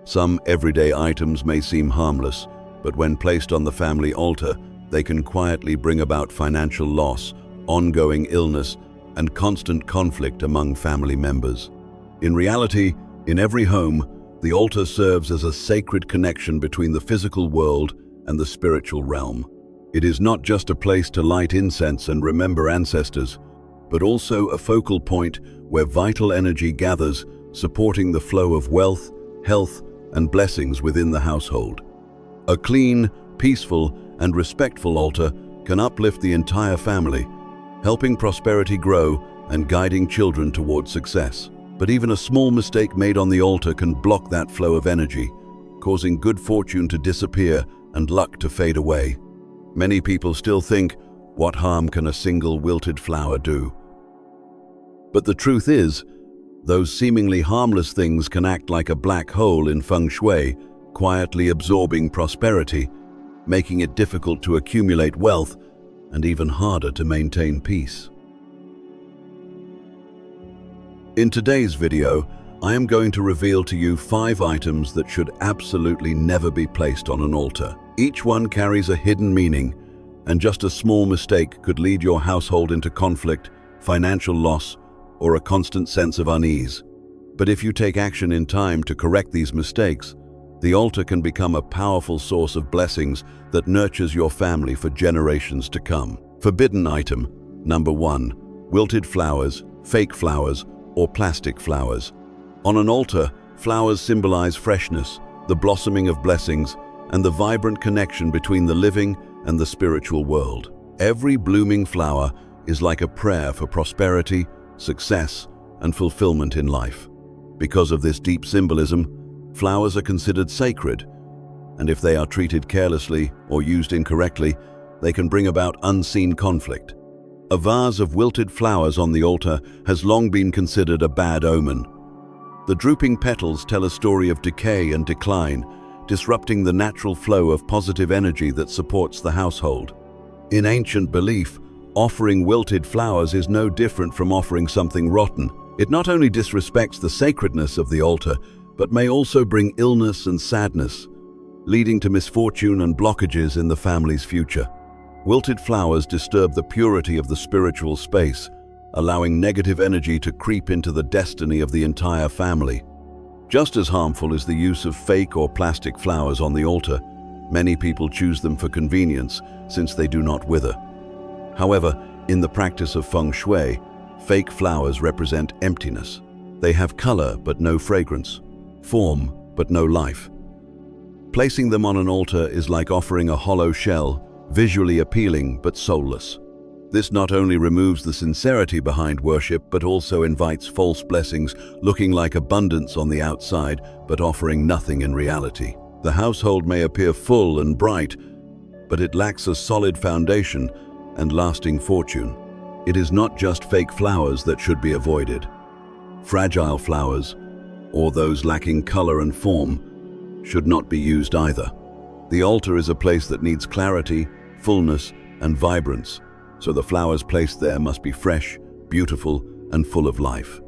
Some everyday items may seem harmless, but when placed on the family altar, they can quietly bring about financial loss, ongoing illness, and constant conflict among family members. In reality, in every home, the altar serves as a sacred connection between the physical world and the spiritual realm. It is not just a place to light incense and remember ancestors, but also a focal point where vital energy gathers, supporting the flow of wealth, health, and blessings within the household. A clean, peaceful, and respectful altar can uplift the entire family, helping prosperity grow and guiding children towards success. But even a small mistake made on the altar can block that flow of energy, causing good fortune to disappear and luck to fade away. Many people still think, what harm can a single wilted flower do? But the truth is, those seemingly harmless things can act like a black hole in Feng Shui, quietly absorbing prosperity, making it difficult to accumulate wealth and even harder to maintain peace. In today's video, I am going to reveal to you 5 items that should absolutely never be placed on an altar. Each one carries a hidden meaning, and just a small mistake could lead your household into conflict, financial loss, or a constant sense of unease. But if you take action in time to correct these mistakes, the altar can become a powerful source of blessings that nurtures your family for generations to come. Forbidden item number 1: wilted flowers, fake flowers, or plastic flowers. On an altar, flowers symbolize freshness, the blossoming of blessings, and the vibrant connection between the living and the spiritual world. Every blooming flower is like a prayer for prosperity, success, and fulfillment in life. Because of this deep symbolism, flowers are considered sacred, and if they are treated carelessly or used incorrectly, they can bring about unseen conflict. A vase of wilted flowers on the altar has long been considered a bad omen. The drooping petals tell a story of decay and decline, disrupting the natural flow of positive energy that supports the household. In ancient belief, offering wilted flowers is no different from offering something rotten. It not only disrespects the sacredness of the altar, but may also bring illness and sadness, leading to misfortune and blockages in the family's future. Wilted flowers disturb the purity of the spiritual space, allowing negative energy to creep into the destiny of the entire family. Just as harmful is the use of fake or plastic flowers on the altar. Many people choose them for convenience, since they do not wither. However, in the practice of Feng Shui, fake flowers represent emptiness. They have color but no fragrance, form but no life. Placing them on an altar is like offering a hollow shell, visually appealing but soulless. This not only removes the sincerity behind worship, but also invites false blessings, looking like abundance on the outside, but offering nothing in reality. The household may appear full and bright, but it lacks a solid foundation and lasting fortune. It is not just fake flowers that should be avoided. Fragile flowers, or those lacking color and form, should not be used either. The altar is a place that needs clarity, fullness, and vibrance, so the flowers placed there must be fresh, beautiful, and full of life.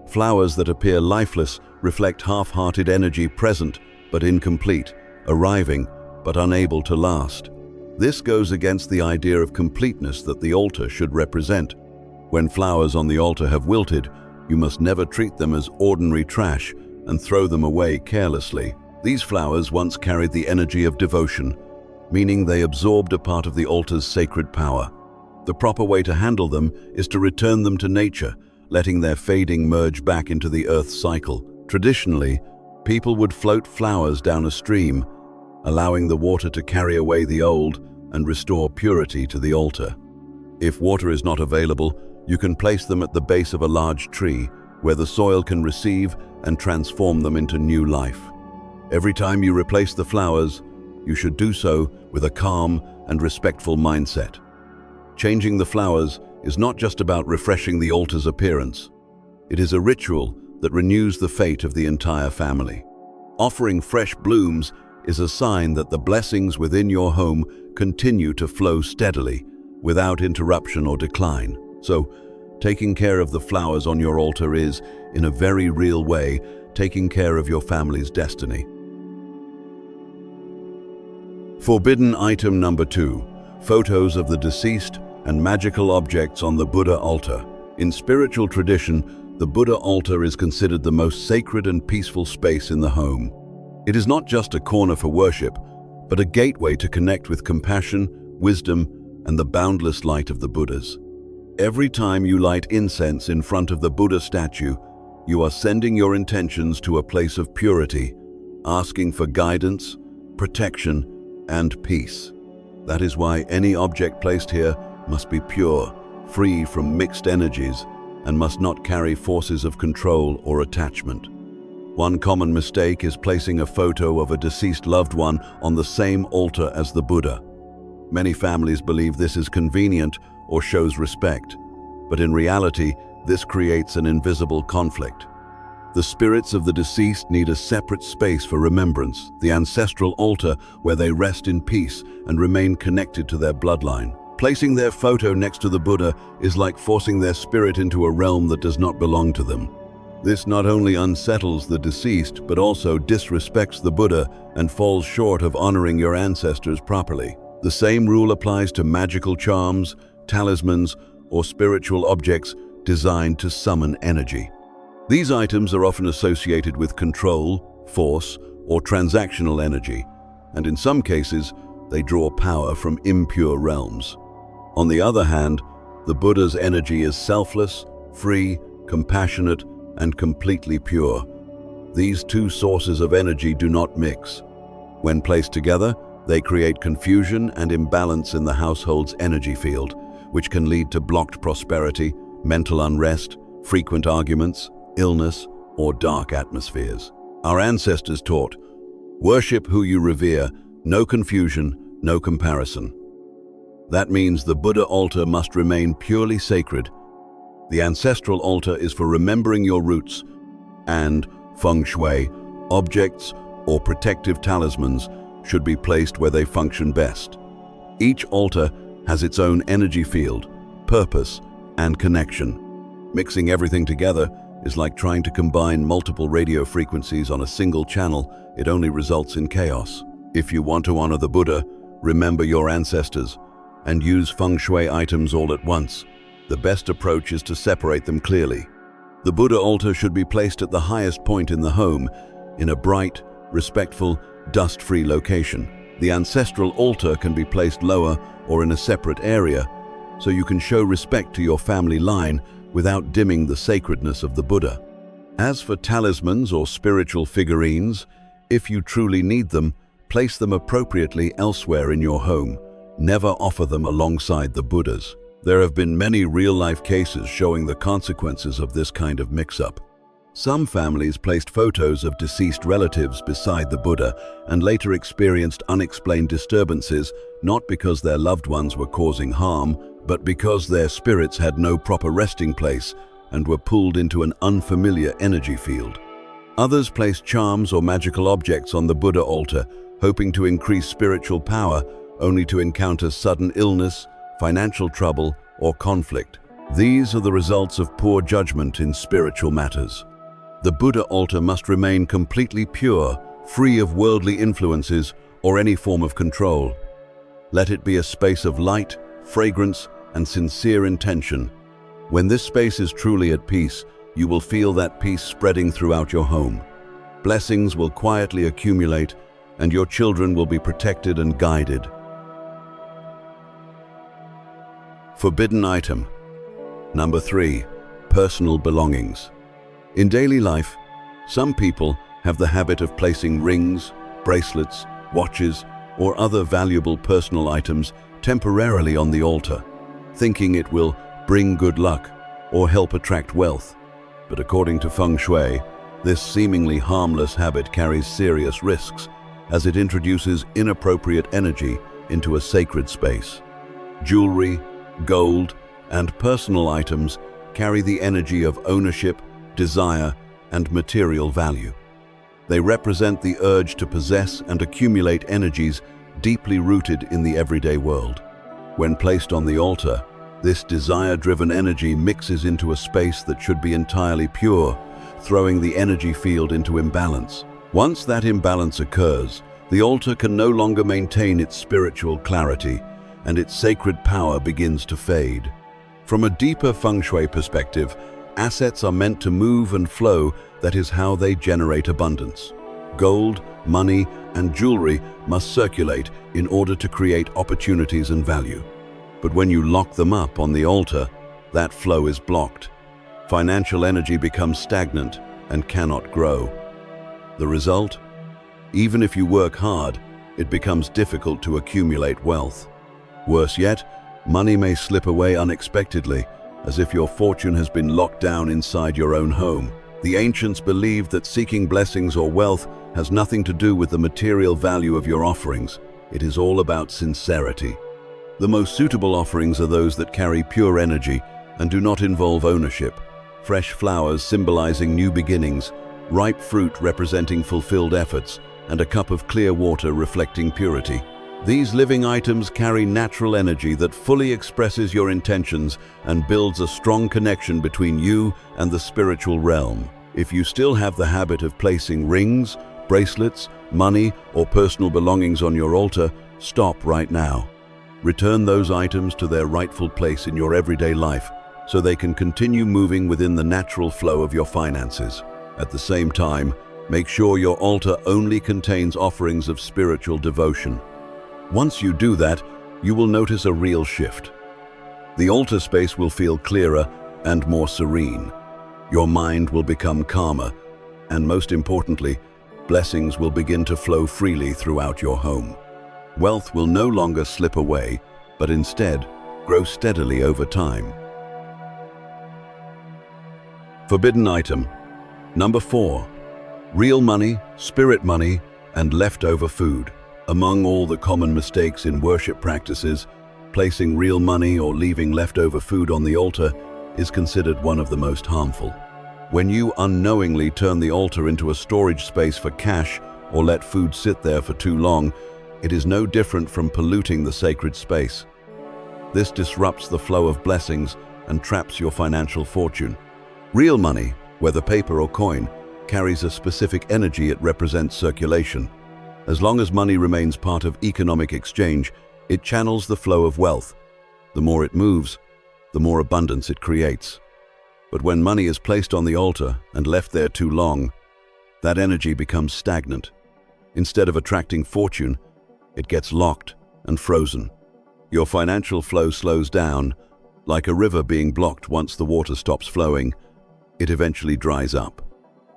Flowers that appear lifeless reflect half-hearted energy present but incomplete, arriving but unable to last. This goes against the idea of completeness that the altar should represent. When flowers on the altar have wilted, you must never treat them as ordinary trash and throw them away carelessly. These flowers once carried the energy of devotion, meaning they absorbed a part of the altar's sacred power. The proper way to handle them is to return them to nature, letting their fading merge back into the earth's cycle. Traditionally, people would float flowers down a stream, allowing the water to carry away the old and restore purity to the altar. If water is not available, you can place them at the base of a large tree, where the soil can receive and transform them into new life. Every time you replace the flowers, you should do so with a calm and respectful mindset. Changing the flowers is not just about refreshing the altar's appearance. It is a ritual that renews the fate of the entire family. Offering fresh blooms is a sign that the blessings within your home continue to flow steadily, without interruption or decline. So, taking care of the flowers on your altar is, in a very real way, taking care of your family's destiny. Forbidden item number 2. Photos of the deceased and magical objects on the Buddha altar. In spiritual tradition, the Buddha altar is considered the most sacred and peaceful space in the home. It is not just a corner for worship, but a gateway to connect with compassion, wisdom, and the boundless light of the Buddhas. Every time you light incense in front of the Buddha statue, you are sending your intentions to a place of purity, asking for guidance, protection, and peace. That is why any object placed here must be pure, free from mixed energies, and must not carry forces of control or attachment. One common mistake is placing a photo of a deceased loved one on the same altar as the Buddha. Many families believe this is convenient or shows respect, but in reality, this creates an invisible conflict. The spirits of the deceased need a separate space for remembrance, the ancestral altar where they rest in peace and remain connected to their bloodline. Placing their photo next to the Buddha is like forcing their spirit into a realm that does not belong to them. This not only unsettles the deceased, but also disrespects the Buddha and falls short of honoring your ancestors properly. The same rule applies to magical charms, talismans, or spiritual objects designed to summon energy. These items are often associated with control, force, or transactional energy, and in some cases, they draw power from impure realms. On the other hand, the Buddha's energy is selfless, free, compassionate, and completely pure. These two sources of energy do not mix. When placed together, they create confusion and imbalance in the household's energy field, which can lead to blocked prosperity, mental unrest, frequent arguments, illness, or dark atmospheres. Our ancestors taught, "Worship who you revere, no confusion, no comparison." That means the Buddha altar must remain purely sacred. The ancestral altar is for remembering your roots, and Feng Shui, objects or protective talismans should be placed where they function best. Each altar has its own energy field, purpose, and connection. Mixing everything together is like trying to combine multiple radio frequencies on a single channel. It only results in chaos. If you want to honor the Buddha, remember your ancestors, and use Feng Shui items all at once. The best approach is to separate them clearly. The Buddha altar should be placed at the highest point in the home, in a bright, respectful, dust-free location. The ancestral altar can be placed lower or in a separate area, so you can show respect to your family line without dimming the sacredness of the Buddha. As for talismans or spiritual figurines, if you truly need them, place them appropriately elsewhere in your home. Never offer them alongside the Buddhas. There have been many real-life cases showing the consequences of this kind of mix-up. Some families placed photos of deceased relatives beside the Buddha and later experienced unexplained disturbances, not because their loved ones were causing harm, but because their spirits had no proper resting place and were pulled into an unfamiliar energy field. Others placed charms or magical objects on the Buddha altar, hoping to increase spiritual power, only to encounter sudden illness, financial trouble, or conflict. These are the results of poor judgment in spiritual matters. The Buddha altar must remain completely pure, free of worldly influences or any form of control. Let it be a space of light, fragrance, and sincere intention. When this space is truly at peace, you will feel that peace spreading throughout your home. Blessings will quietly accumulate, and your children will be protected and guided. Forbidden item. Number 3. Personal belongings. In daily life, some people have the habit of placing rings, bracelets, watches, or other valuable personal items temporarily on the altar, thinking it will bring good luck or help attract wealth. But according to Feng Shui, this seemingly harmless habit carries serious risks, as it introduces inappropriate energy into a sacred space. Jewelry, gold, and personal items carry the energy of ownership, desire, and material value. They represent the urge to possess and accumulate energies deeply rooted in the everyday world. When placed on the altar, this desire-driven energy mixes into a space that should be entirely pure, throwing the energy field into imbalance. Once that imbalance occurs, the altar can no longer maintain its spiritual clarity, and its sacred power begins to fade. From a deeper Feng Shui perspective, assets are meant to move and flow. That is how they generate abundance. Gold, money, and jewelry must circulate in order to create opportunities and value. But when you lock them up on the altar, that flow is blocked. Financial energy becomes stagnant and cannot grow. The result? Even if you work hard, it becomes difficult to accumulate wealth. Worse yet, money may slip away unexpectedly, as if your fortune has been locked down inside your own home. The ancients believed that seeking blessings or wealth has nothing to do with the material value of your offerings. It is all about sincerity. The most suitable offerings are those that carry pure energy and do not involve ownership. Fresh flowers symbolizing new beginnings, ripe fruit representing fulfilled efforts, and a cup of clear water reflecting purity. These living items carry natural energy that fully expresses your intentions and builds a strong connection between you and the spiritual realm. If you still have the habit of placing rings, bracelets, money, or personal belongings on your altar, stop right now. Return those items to their rightful place in your everyday life so they can continue moving within the natural flow of your finances. At the same time, make sure your altar only contains offerings of spiritual devotion. Once you do that, you will notice a real shift. The altar space will feel clearer and more serene. Your mind will become calmer, and most importantly, blessings will begin to flow freely throughout your home. Wealth will no longer slip away, but instead grow steadily over time. Forbidden item. Number 4. Real money, spirit money, and leftover food. Among all the common mistakes in worship practices, placing real money or leaving leftover food on the altar is considered one of the most harmful. When you unknowingly turn the altar into a storage space for cash or let food sit there for too long, it is no different from polluting the sacred space. This disrupts the flow of blessings and traps your financial fortune. Real money, whether paper or coin, carries a specific energy. It represents circulation. As long as money remains part of economic exchange, it channels the flow of wealth. The more it moves, the more abundance it creates. But when money is placed on the altar and left there too long, that energy becomes stagnant. Instead of attracting fortune, it gets locked and frozen. Your financial flow slows down, like a river being blocked. Once the water stops flowing, it eventually dries up.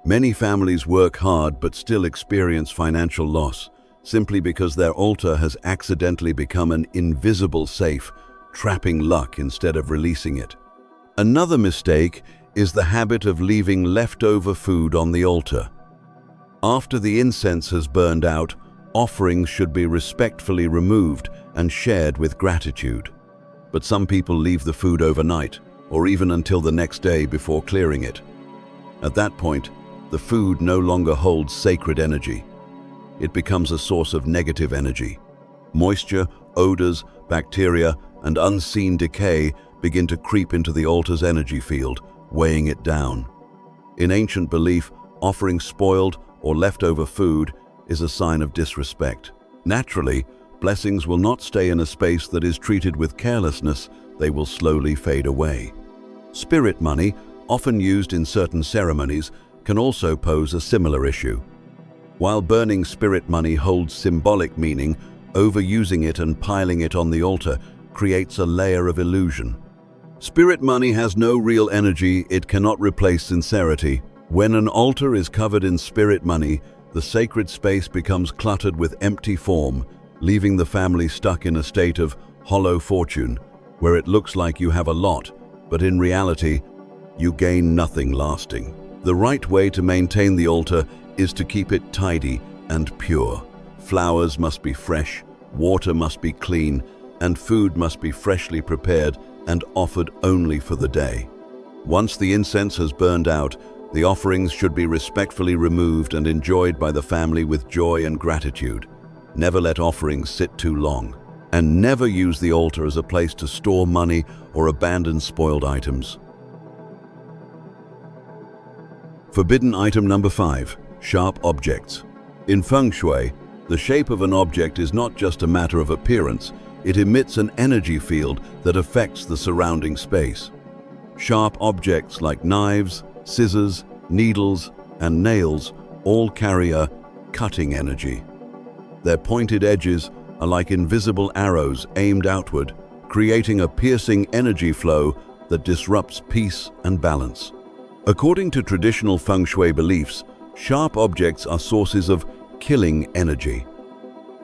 Many families work hard but still experience financial loss, simply because their altar has accidentally become an invisible safe, trapping luck instead of releasing it. Another mistake is the habit of leaving leftover food on the altar. After the incense has burned out, offerings should be respectfully removed and shared with gratitude. But some people leave the food overnight, or even until the next day before clearing it. At that point, the food no longer holds sacred energy. It becomes a source of negative energy. Moisture, odors, bacteria, and unseen decay begin to creep into the altar's energy field, weighing it down. In ancient belief, offering spoiled or leftover food is a sign of disrespect. Naturally, blessings will not stay in a space that is treated with carelessness. They will slowly fade away. Spirit money, often used in certain ceremonies, can also pose a similar issue. While burning spirit money holds symbolic meaning, overusing it and piling it on the altar creates a layer of illusion. Spirit money has no real energy. It cannot replace sincerity. When an altar is covered in spirit money, the sacred space becomes cluttered with empty form, leaving the family stuck in a state of hollow fortune, where it looks like you have a lot, but in reality, you gain nothing lasting. The right way to maintain the altar is to keep it tidy and pure. Flowers must be fresh, water must be clean, and food must be freshly prepared and offered only for the day. Once the incense has burned out, the offerings should be respectfully removed and enjoyed by the family with joy and gratitude. Never let offerings sit too long, and never use the altar as a place to store money or abandon spoiled items. Forbidden item number 5. Sharp objects. In Feng Shui, The shape of an object is not just a matter of appearance, it emits an energy field that affects the surrounding space. Sharp objects like knives, scissors, needles, and nails all carry a cutting energy. Their pointed edges are like invisible arrows aimed outward, creating a piercing energy flow that disrupts peace and balance. According to traditional Feng Shui beliefs, sharp objects are sources of killing energy.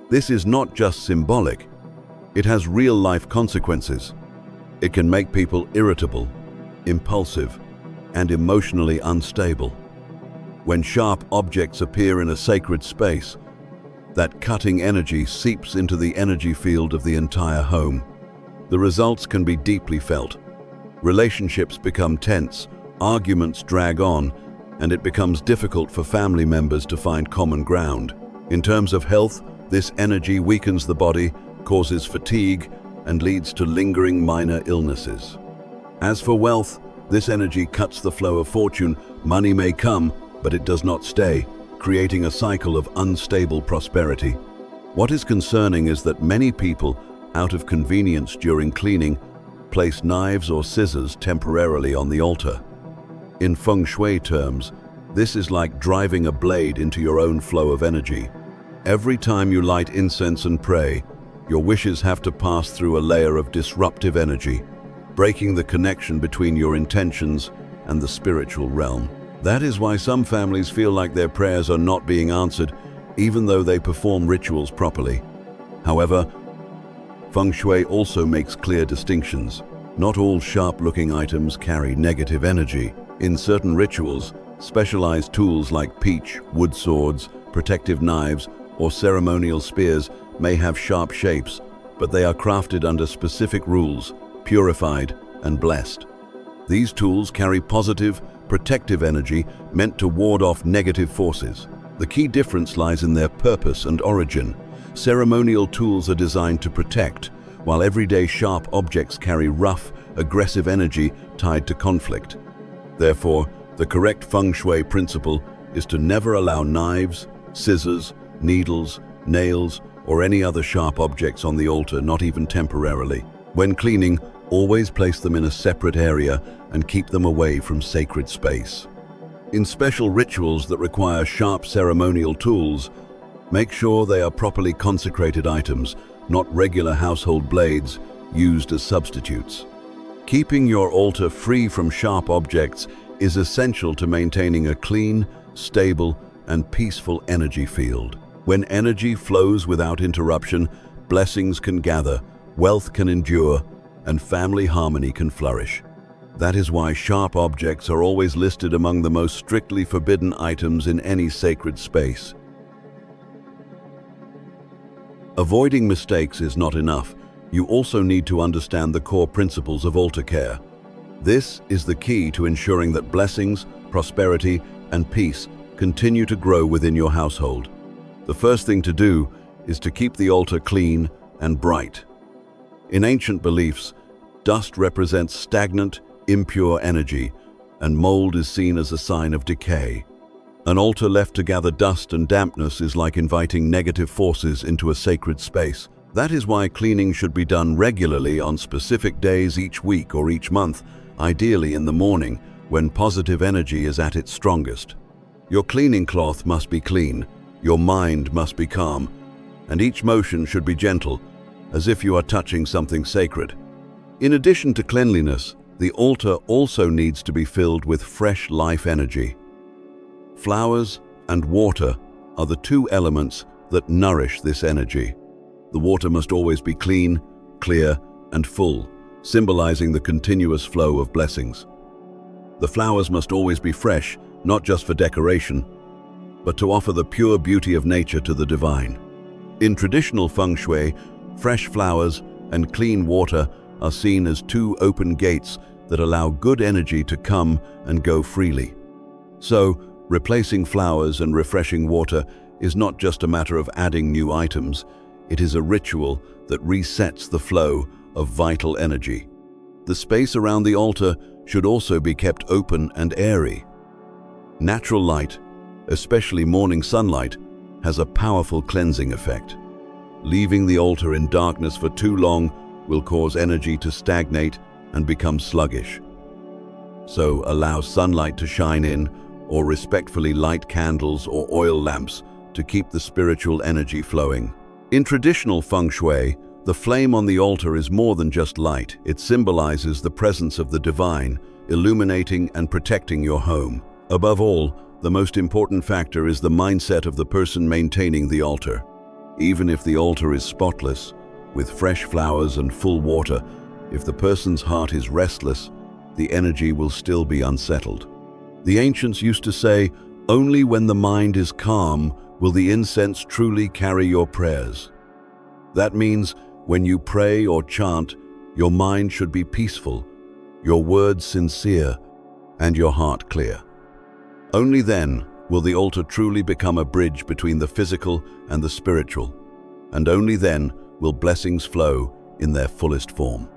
This is not just symbolic, it has real-life consequences. It can make people irritable, impulsive, and emotionally unstable. When sharp objects appear in a sacred space, that cutting energy seeps into the energy field of the entire home. The results can be deeply felt. Relationships become tense, arguments drag on, and it becomes difficult for family members to find common ground. In terms of health, this energy weakens the body, causes fatigue, and leads to lingering minor illnesses. As for wealth, this energy cuts the flow of fortune. Money may come, but it does not stay, creating a cycle of unstable prosperity. What is concerning is that many people, out of convenience during cleaning, place knives or scissors temporarily on the altar. In Feng Shui terms, this is like driving a blade into your own flow of energy. Every time you light incense and pray, your wishes have to pass through a layer of disruptive energy, breaking the connection between your intentions and the spiritual realm. That is why some families feel like their prayers are not being answered, even though they perform rituals properly. However, Feng Shui also makes clear distinctions. Not all sharp-looking items carry negative energy. In certain rituals, specialized tools like peach, wood swords, protective knives, or ceremonial spears may have sharp shapes, but they are crafted under specific rules, purified and blessed. These tools carry positive, protective energy meant to ward off negative forces. The key difference lies in their purpose and origin. Ceremonial tools are designed to protect, while everyday sharp objects carry rough, aggressive energy tied to conflict. Therefore, the correct Feng Shui principle is to never allow knives, scissors, needles, nails, or any other sharp objects on the altar, not even temporarily. When cleaning, always place them in a separate area and keep them away from sacred space. In special rituals that require sharp ceremonial tools, make sure they are properly consecrated items, not regular household blades used as substitutes. Keeping your altar free from sharp objects is essential to maintaining a clean, stable, and peaceful energy field. When energy flows without interruption, blessings can gather, wealth can endure, and family harmony can flourish. That is why sharp objects are always listed among the most strictly forbidden items in any sacred space. Avoiding mistakes is not enough. You also need to understand the core principles of altar care. This is the key to ensuring that blessings, prosperity, and peace continue to grow within your household. The first thing to do is to keep the altar clean and bright. In ancient beliefs, dust represents stagnant, impure energy, and mold is seen as a sign of decay. An altar left to gather dust and dampness is like inviting negative forces into a sacred space. That is why cleaning should be done regularly on specific days each week or each month, ideally in the morning, when positive energy is at its strongest. Your cleaning cloth must be clean, your mind must be calm, and each motion should be gentle, as if you are touching something sacred. In addition to cleanliness, the altar also needs to be filled with fresh life energy. Flowers and water are the two elements that nourish this energy. The water must always be clean, clear, and full, symbolizing the continuous flow of blessings. The flowers must always be fresh, not just for decoration, but to offer the pure beauty of nature to the divine. In traditional Feng Shui, fresh flowers and clean water are seen as two open gates that allow good energy to come and go freely. So, replacing flowers and refreshing water is not just a matter of adding new items, it is a ritual that resets the flow of vital energy. The space around the altar should also be kept open and airy. Natural light, especially morning sunlight, has a powerful cleansing effect. Leaving the altar in darkness for too long will cause energy to stagnate and become sluggish. So allow sunlight to shine in, or respectfully light candles or oil lamps to keep the spiritual energy flowing. In traditional Feng Shui, the flame on the altar is more than just light. It symbolizes the presence of the divine, illuminating and protecting your home. Above all, the most important factor is the mindset of the person maintaining the altar. Even if the altar is spotless, with fresh flowers and full water, if the person's heart is restless, the energy will still be unsettled. The ancients used to say, "Only when the mind is calm will the incense truly carry your prayers." That means when you pray or chant, your mind should be peaceful, your words sincere, and your heart clear. Only then will the altar truly become a bridge between the physical and the spiritual, and only then will blessings flow in their fullest form.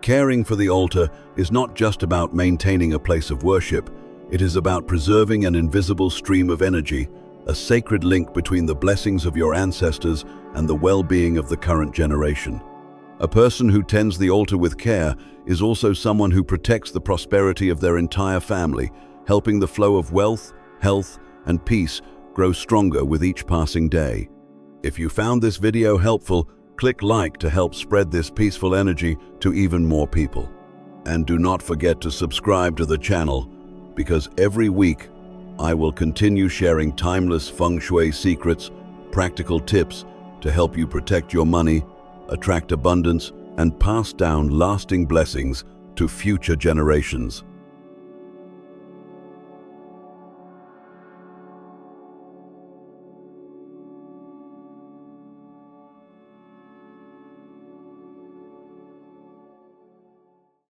Caring for the altar is not just about maintaining a place of worship, it is about preserving an invisible stream of energy, a sacred link between the blessings of your ancestors and the well-being of the current generation. A person who tends the altar with care is also someone who protects the prosperity of their entire family, helping the flow of wealth, health, and peace grow stronger with each passing day. If you found this video helpful, click like to help spread this peaceful energy to even more people. And do not forget to subscribe to the channel, because every week I will continue sharing timeless Feng Shui secrets, practical tips to help you protect your money, attract abundance, and pass down lasting blessings to future generations.